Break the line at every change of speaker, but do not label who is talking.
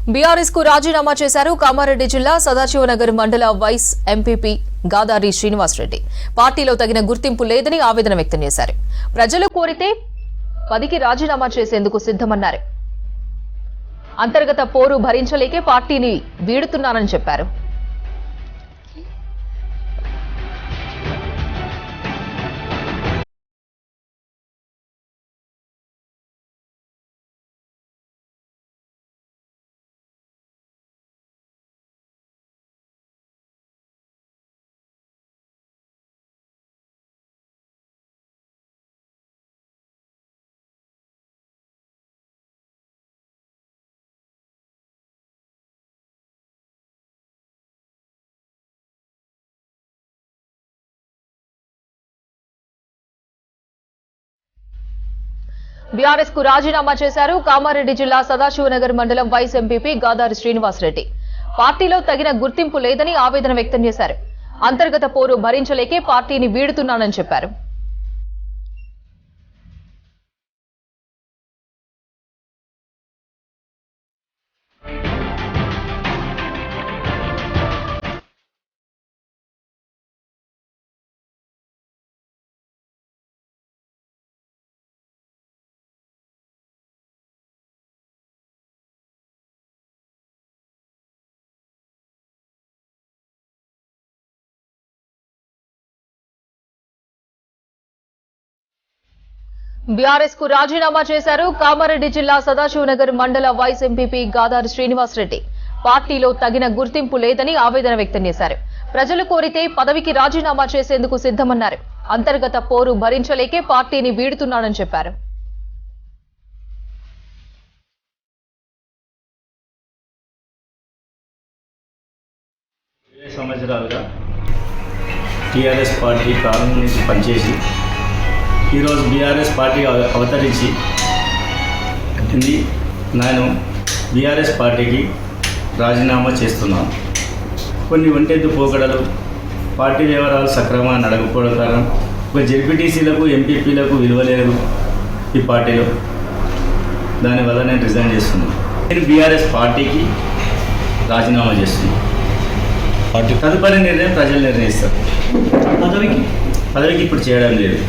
BRS కు రాజీనామా చేశారు కామారెడ్డి జిల్లా సదాశివనగర్ మండల వైస్ ఎంపీపీ గాదారి శ్రీనివాసరెడ్డి. పార్టీలో తగిన గుర్తింపు లేదని ఆవేదన వ్యక్తం చేశారు. ప్రజలు కోరితే 10కి రాజీనామా చేసేందుకు సిద్ధమన్నారు. అంతర్గత పోరు భరించలేకే పార్టీని వీడుతున్నానని చెప్పారు. బీఆర్ఎస్ కు రాజీనామా చేశారు కామారెడ్డి జిల్లా సదాశివనగర్ మండలం వైస్ ఎంపీపీ గాదారి శ్రీనివాసరెడ్డి. పార్టీలో తగిన గుర్తింపు లేదని ఆవేదన వ్యక్తం చేశారు. అంతర్గత పోరు భరించలేకే పార్టీని వీడుతున్నానని చెప్పారు. బీఆర్ఎస్ కు రాజీనామా చేశారు కామారెడ్డి జిల్లా సదాశివనగర్ మండల వైస్ ఎంపీపీ గాదారి శ్రీనివాసరెడ్డి. పార్టీలో తగిన గుర్తింపు లేదని ఆవేదన వ్యక్తం చేశారు. ప్రజలు కోరితే పదవికి రాజీనామా చేసేందుకు సిద్ధమన్నారు. అంతర్గత పోరు భరించలేకే పార్టీని వీడుతున్నానని చెప్పారు.
సంవత్సరాలుగా టీఆర్ఎస్ పార్టీ ప్రారంభం నుంచి పనిచేసి ఈరోజు బీఆర్ఎస్ పార్టీ అవతరించి నేను బీఆర్ఎస్ పార్టీకి రాజీనామా చేస్తున్నాను. కొన్ని ఒంటెద్దు పోకడలు, పార్టీ వ్యవహారాలు సక్రమంగా నడకపోవడం కారణం ఒక జెడ్పీటీసీలకు ఎంపీపీలకు విలువ లేదు ఈ పార్టీలో. దానివల్ల నేను రిజైన్ చేస్తున్నాను. నేను బీఆర్ఎస్ పార్టీకి రాజీనామా చేస్తున్నాను. తదుపరి నిర్ణయం ప్రజలు నిర్ణయిస్తారు. పదవికి ఇప్పుడు చేయడం లేదు.